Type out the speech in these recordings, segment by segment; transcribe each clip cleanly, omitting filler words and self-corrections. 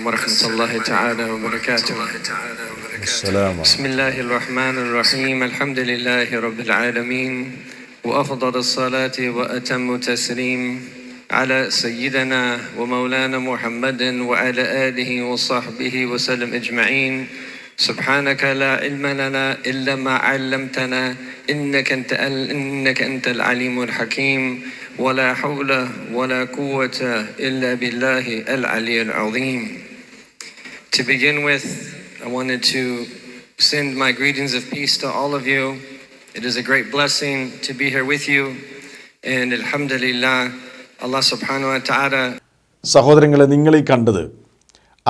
ورحمة الله تعالى وبركاته. بسم الله الرحمن الرحيم. الحمد لله رب العالمين وأفضل الصلاة وأتم التسليم على سيدنا ومولانا محمد وعلى آله وصحبه وسلم أجمعين. سبحانك لا علم لنا إلا ما علمتنا إنك أنت العليم الحكيم. ولا حول ولا قوة إلا بالله العلي العظيم. To begin with, I wanted to send my greetings of peace to all of you. It is a great blessing to be here with you. And alhamdulillah, Allah subhanahu wa ta'ala. സഹോദരങ്ങളെ, നിങ്ങൾ ഈ കണ്ടത്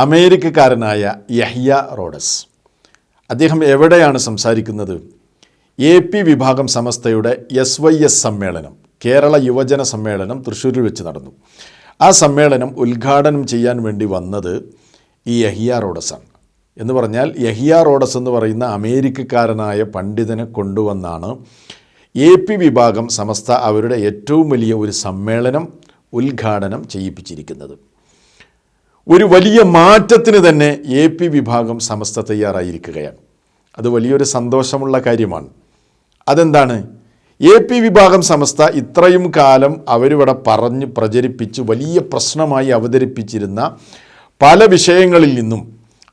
അമേരിക്കക്കാരനായ യഹ്യ റോഡസ്. അദ്ദേഹം എവിടെയാണ് സംസാരിക്കുന്നത്? AP വിഭാഗം സമസ്തയുടെ SYS സമ്മേളനം, കേരള യുവജന സമ്മേളനം തൃശ്ശൂരിൽ വെച്ച് നടന്നു. ആ സമ്മേളനം ഉദ്ഘാടനം ചെയ്യാൻ വേണ്ടി വന്നത് ഈ യഹ്യ റോഡസാണ്. എന്ന് പറഞ്ഞാൽ യഹ്യ റോഡസ് എന്ന് പറയുന്ന അമേരിക്കക്കാരനായ പണ്ഡിതനെ കൊണ്ടുവന്നാണ് AP വിഭാഗം സമസ്ത അവരുടെ ഏറ്റവും വലിയ ഒരു സമ്മേളനം ഉദ്ഘാടനം ചെയ്യിപ്പിച്ചിരിക്കുന്നത്. ഒരു വലിയ മാറ്റത്തിന് തന്നെ AP വിഭാഗം സമസ്ത തയ്യാറായിരിക്കുകയാണ്. അത് വലിയൊരു സന്തോഷമുള്ള കാര്യമാണ്. അതെന്താണ്? AP വിഭാഗം സമസ്ത ഇത്രയും കാലം അവരിവിടെ പറഞ്ഞ് പ്രചരിപ്പിച്ച് വലിയ പ്രശ്നമായി അവതരിപ്പിച്ചിരുന്ന പല വിഷയങ്ങളിൽ നിന്നും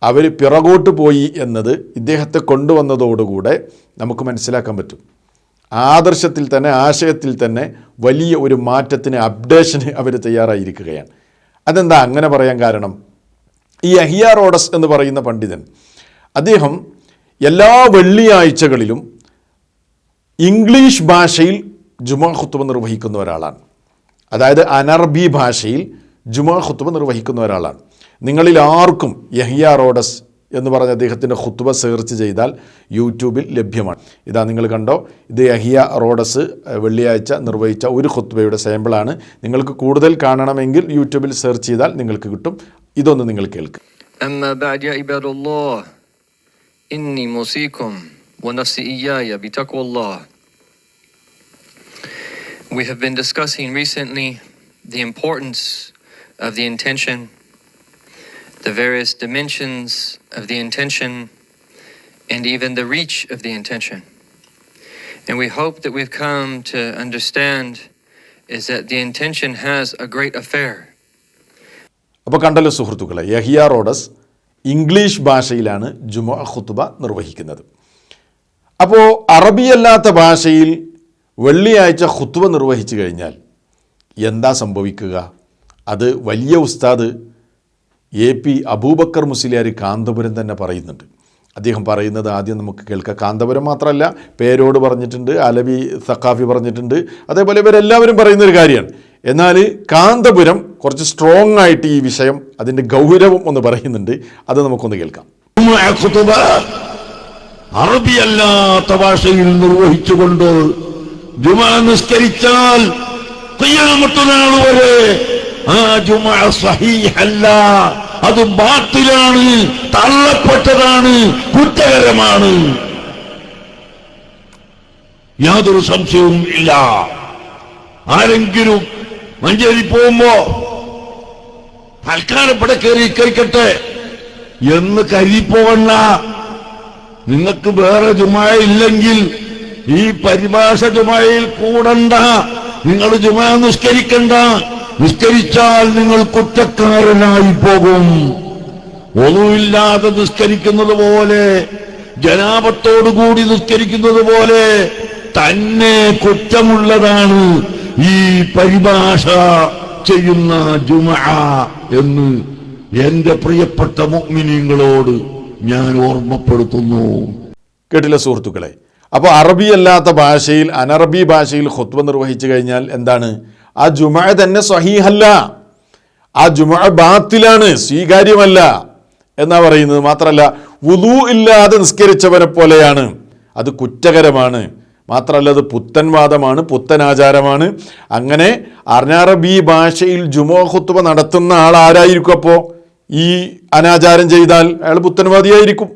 അവർ പിറകോട്ട് പോയി എന്നത് ഇദ്ദേഹത്തെ കൊണ്ടുവന്നതോടുകൂടെ നമുക്ക് മനസ്സിലാക്കാൻ പറ്റും. ആദർശത്തിൽ തന്നെ, ആശയത്തിൽ തന്നെ വലിയ ഒരു മാറ്റത്തിന്, അപ്ഡേഷന് അവർ തയ്യാറായിരിക്കുകയാണ്. അതെന്താ അങ്ങനെ പറയാൻ കാരണം? ഈ യഹ്യ റോഡസ് എന്ന് പറയുന്ന പണ്ഡിതൻ, അദ്ദേഹം എല്ലാ വെള്ളിയാഴ്ചകളിലും ഇംഗ്ലീഷ് ഭാഷയിൽ ജുമാ ഖുത്ബ നിർവഹിക്കുന്ന ഒരാളാണ്. അതായത് അനർബി ഭാഷയിൽ ജുമാ ഖുത്ബ നിർവഹിക്കുന്ന ഒരാളാണ്. നിങ്ങളിൽ ആർക്കും യഹ്യ റോഡസ് എന്ന് പറഞ്ഞ അദ്ദേഹത്തിൻ്റെ ഖുത്ബ സെർച്ച് ചെയ്താൽ യൂട്യൂബിൽ ലഭ്യമാണ്. ഇതാ നിങ്ങൾ കണ്ടോ, ഇത് യഹ്യ റോഡസ് വെള്ളിയാഴ്ച നിർവഹിച്ച ഒരു ഖുത്ബയുടെ സാമ്പിളാണ്. നിങ്ങൾക്ക് കൂടുതൽ കാണണമെങ്കിൽ യൂട്യൂബിൽ സെർച്ച് ചെയ്താൽ നിങ്ങൾക്ക് കിട്ടും. ഇതൊന്ന് നിങ്ങൾ കേൾക്കുക. أما بعد يا عباد الله إني موصيكم ونفسي إياي بتقوى الله. We have been discussing recently the importance of the intention, the various dimensions of the intention, and even the reach of the intention. And we hope that we've come to understand is that the intention has a great affair. അപ്പോൾ കണ്ടല്ലോ സുഹൃത്തുക്കളെ, Yahya റോഡസ് English ഭാഷയിലാണ് ജുമുഅ ഖുത്ബ നിർവഹിക്കുന്നത്. അപ്പോൾ അറബിയല്ലാത്ത ഭാഷയിൽ വെള്ളിയാഴ്ച ഖുത്ബ നിർവഹിച്ചു കഴിഞ്ഞാൽ എന്താ സംഭവിക്കുക? അത് വലിയ ഉസ്താദ് AP അബൂബക്കർ മുസ്ലിയാർ കാന്തപുരം തന്നെ പറയുന്നുണ്ട്. അദ്ദേഹം പറയുന്നത് ആദ്യം നമുക്ക് കേൾക്കാം. കാന്തപുരം മാത്രമല്ല, പേരോട് പറഞ്ഞിട്ടുണ്ട്, അലവി സഖാഫി പറഞ്ഞിട്ടുണ്ട്, അതേപോലെ ഇവരെല്ലാവരും പറയുന്നൊരു കാര്യമാണ്. എന്നാൽ കാന്തപുരം കുറച്ച് സ്ട്രോങ് ആയിട്ട് ഈ വിഷയം, അതിൻ്റെ ഗൗരവം ഒന്ന് പറയുന്നുണ്ട്. അത് നമുക്കൊന്ന് കേൾക്കാം. അറബിയല്ലാത്ത ഭാഷയിൽ നിർവഹിച്ചുകൊണ്ട് ജുമാ നിസ്കരിച്ചാൽ ഖിയാമത്ത് നാൾ വരെ ആ ജുമാ സ്വഹീഹല്ല, അത് ബാത്തിലാണ്, തള്ളപ്പെട്ടതാണ്, കുറ്റകരമാണ്. യാതൊരു സംശയവും ഇല്ല. ആരെങ്കിലും മഞ്ചേരി പോകുമ്പോ തൽക്കാലം ഇവിടെ കയറിക്കട്ടെ എന്ന് കരുതിപ്പോകണ്ട. നിങ്ങൾക്ക് വേറെ ജുമാ ഇല്ലെങ്കിൽ ഈ പരിഭാഷ ജുമായിൽ കൂടണ്ട. നിങ്ങൾ ജുമാ നിസ്കരിക്കണ്ട. നിസ്കരിച്ചാൽ നിങ്ങൾ കുറ്റക്കാരനായി പോകും. ഒന്നുമില്ലാതെ നിസ്കരിക്കുന്നത് പോലെ, ജനാപത്തോടുകൂടി നിസ്കരിക്കുന്നത് പോലെ തന്നെ കുറ്റമുള്ളതാണ് ഈ പരിഭാഷ ചെയ്യുന്ന ജുമുഅ എന്ന് എന്റെ പ്രിയപ്പെട്ട മുഅ്മിനീങ്ങളോട് ഞാൻ ഓർമ്മപ്പെടുത്തുന്നു. കേട്ടില്ല സുഹൃത്തുക്കളെ? അപ്പോൾ അറബിയല്ലാത്ത ഭാഷയിൽ, അനറബി ഭാഷയിൽ ഖുത്ബ നിർവഹിച്ചു കഴിഞ്ഞാൽ എന്താണ്? ആ ജുമുഅ തന്നെ സ്വഹീഹല്ല, ആ ജുമുഅ ബാത്തിലാണ്, സ്വീകാര്യമല്ല എന്നാ പറയുന്നത്. മാത്രമല്ല, വുളൂ ഇല്ലാതെ നിസ്കരിച്ചവനെ പോലെയാണ്, അത് കുറ്റകരമാണ്. മാത്രമല്ല, അത് പുത്തൻവാദമാണ്, പുത്തനാചാരമാണ്. അങ്ങനെ അനറബി ഭാഷയിൽ ജുമുഅ ഖുത്ബ നടത്തുന്ന ആൾ ആരായിരിക്കും? അപ്പോൾ ഈ അനാചാരം ചെയ്താൽ അയാൾ പുത്തൻവാദിയായിരിക്കും,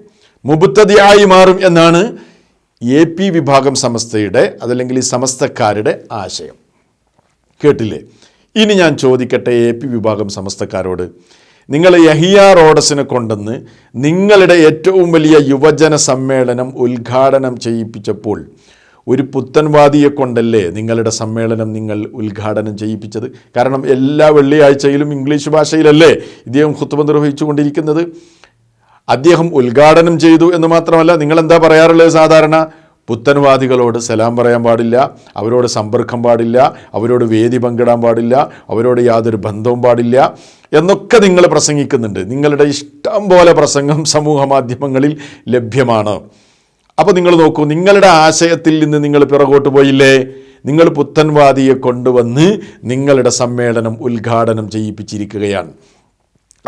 മുബ്തദിയായി മാറും എന്നാണ് AP വിഭാഗം സമസ്തയുടെ, അതല്ലെങ്കിൽ ഈ സമസ്തക്കാരുടെ ആശയം. കേട്ടില്ലേ? ഇനി ഞാൻ ചോദിക്കട്ടെ AP വിഭാഗം സമസ്തക്കാരോട്, നിങ്ങൾ യഹിയ റോഡസിനെ കൊണ്ടുവന്ന് നിങ്ങളുടെ ഏറ്റവും വലിയ യുവജന സമ്മേളനം ഉദ്ഘാടനം ചെയ്യിപ്പിച്ചപ്പോൾ ഒരു പുത്തൻവാദിയെ കൊണ്ടല്ലേ നിങ്ങളുടെ സമ്മേളനം നിങ്ങൾ ഉദ്ഘാടനം ചെയ്യിപ്പിച്ചത്? കാരണം എല്ലാ വെള്ളിയാഴ്ചയിലും ഇംഗ്ലീഷ് ഭാഷയിലല്ലേ ഇദ്ദേഹം ഖുത്ബ നിർവഹിച്ചു കൊണ്ടിരിക്കുന്നത്. അദ്ദേഹം ഉദ്ഘാടനം ചെയ്തു എന്ന് മാത്രമല്ല, നിങ്ങളെന്താ പറയാറുള്ളത്? സാധാരണ പുത്തൻവാദികളോട് സലാം പറയാൻ പാടില്ല, അവരോട് സമ്പർക്കം പാടില്ല, അവരോട് വേദി പങ്കിടാൻ പാടില്ല, അവരോട് യാതൊരു ബന്ധവും പാടില്ല എന്നൊക്കെ നിങ്ങൾ പ്രസംഗിക്കുന്നുണ്ട്. നിങ്ങളുടെ ഇഷ്ടം പോലെ പ്രസംഗം സമൂഹ മാധ്യമങ്ങളിൽ ലഭ്യമാണ്. അപ്പോൾ നിങ്ങൾ നോക്കൂ, നിങ്ങളുടെ ആശയത്തിൽ നിന്ന് നിങ്ങൾ പിറകോട്ട് പോയില്ലേ? നിങ്ങൾ പുത്തൻവാദിയെ കൊണ്ടുവന്ന് നിങ്ങളുടെ സമ്മേളനം ഉദ്ഘാടനം ചെയ്യിപ്പിച്ചിരിക്കുകയാണ്.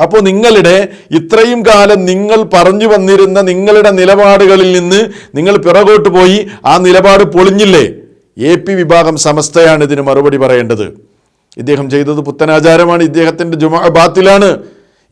അപ്പോൾ നിങ്ങളുടെ ഇത്രയും കാലം നിങ്ങൾ പറഞ്ഞു വന്നിരുന്ന നിങ്ങളുടെ നിലപാടുകളിൽ നിന്ന് നിങ്ങൾ പിറകോട്ട് പോയി. ആ നിലപാട് പൊളിഞ്ഞില്ലേ? AP വിഭാഗം സമസ്തയാണ് ഇതിന് മറുപടി പറയേണ്ടത്. ഇദ്ദേഹം ചെയ്തത് പുത്തനാചാരമാണ്. ഇദ്ദേഹത്തിൻ്റെ ജുമാ ബാത്തിലാണ്.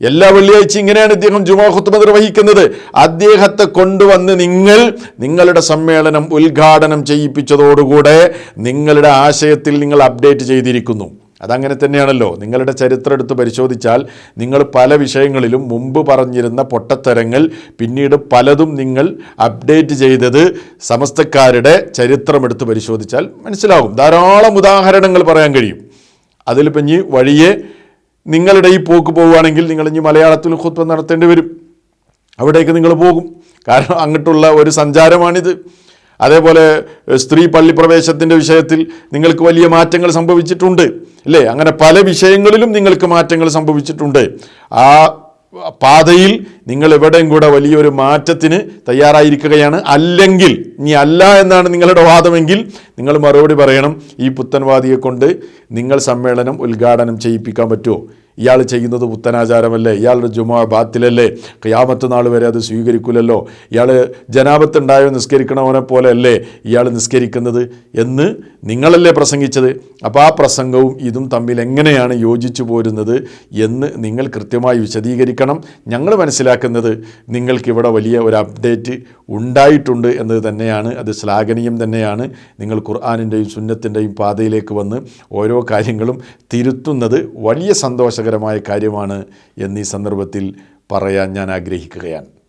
എല്ലാ വെള്ളിയാഴ്ച ഇങ്ങനെയാണ് ഇദ്ദേഹം ജുമാ ഖുത്ബ നിർവഹിക്കുന്നത്. അദ്ദേഹത്തെ കൊണ്ടുവന്ന് നിങ്ങളുടെ സമ്മേളനം ഉദ്ഘാടനം ചെയ്യിപ്പിച്ചതോടുകൂടെ നിങ്ങളുടെ ആശയത്തിൽ നിങ്ങൾ അപ്ഡേറ്റ് ചെയ്തിരിക്കുന്നു. അതങ്ങനെ തന്നെയാണല്ലോ. നിങ്ങളുടെ ചരിത്രം എടുത്ത് പരിശോധിച്ചാൽ നിങ്ങൾ പല വിഷയങ്ങളിലും മുമ്പ് പറഞ്ഞിരുന്ന പൊട്ടത്തരങ്ങൾ പിന്നീട് പലതും നിങ്ങൾ അപ്ഡേറ്റ് ചെയ്തത് സമസ്തക്കാരുടെ ചരിത്രം എടുത്ത് പരിശോധിച്ചാൽ മനസ്സിലാകും. ധാരാളം ഉദാഹരണങ്ങൾ പറയാൻ കഴിയും. അതിലിപ്പോൾ ഇനി വഴിയെ നിങ്ങളുടെ ഈ പോക്ക് പോവുകയാണെങ്കിൽ നിങ്ങൾ ഇനി മലയാളത്തിൽ ഖുത്ബ നടത്തേണ്ടി വരും. അവിടേക്ക് നിങ്ങൾ പോകും. കാരണം അങ്ങോട്ടുള്ള ഒരു സഞ്ചാരമാണിത്. അതേപോലെ സ്ത്രീ പള്ളിപ്രവേശത്തിൻ്റെ വിഷയത്തിൽ നിങ്ങൾക്ക് വലിയ മാറ്റങ്ങൾ സംഭവിച്ചിട്ടുണ്ട് അല്ലേ? അങ്ങനെ പല വിഷയങ്ങളിലും നിങ്ങൾക്ക് മാറ്റങ്ങൾ സംഭവിച്ചിട്ടുണ്ട്. ആ പാതയിൽ നിങ്ങൾ എവിടെയും കൂടെ വലിയൊരു മാറ്റത്തിന് തയ്യാറായിരിക്കുകയാണ്. അല്ലെങ്കിൽ ഇനി അല്ല എന്നാണ് നിങ്ങളുടെ വാദമെങ്കിൽ നിങ്ങൾ മറുപടി പറയണം. ഈ പുത്തൻവാദിയെ കൊണ്ട് നിങ്ങൾ സമ്മേളനം ഉദ്ഘാടനം ചെയ്യിപ്പിക്കാൻ പറ്റുമോ? ഇയാൾ ചെയ്യുന്നത് പുത്തനാചാരമല്ലേ? ഇയാളുടെ ജുമാ ബാത്തിലല്ലേ? ഖിയാമത്ത് നാൾ വരെ അത് സ്വീകരിക്കില്ലല്ലോ. ഇയാൾ ജനാബത്തുണ്ടായോ നിസ്കരിക്കണവനെ പോലെ അല്ലേ ഇയാൾ നിസ്കരിക്കുന്നത് എന്ന് നിങ്ങളല്ലേ പ്രസംഗിച്ചത്? അപ്പോൾ ആ പ്രസംഗവും ഇതും തമ്മിൽ എങ്ങനെയാണ് യോജിച്ചു പോരുന്നത് എന്ന് നിങ്ങൾ കൃത്യമായി വിശദീകരിക്കണം. ഞങ്ങൾ മനസ്സിലാക്കുന്നത് നിങ്ങൾക്കിവിടെ വലിയ ഒരു അപ്ഡേറ്റ് ഉണ്ടായിട്ടുണ്ട് എന്നത് തന്നെയാണ്. അത് ശ്ലാഘനീയം തന്നെയാണ്. നിങ്ങൾ ഖുർആനിൻ്റെയും സുന്നത്തിൻ്റെയും പാതയിലേക്ക് വന്ന് ഓരോ കാര്യങ്ങളും തിരുത്തുന്നത് വലിയ സന്തോഷകരമായ കാര്യമാണ് എന്നീ സന്ദർഭത്തിൽ പറയാൻ ഞാൻ ആഗ്രഹിക്കുകയാണ്.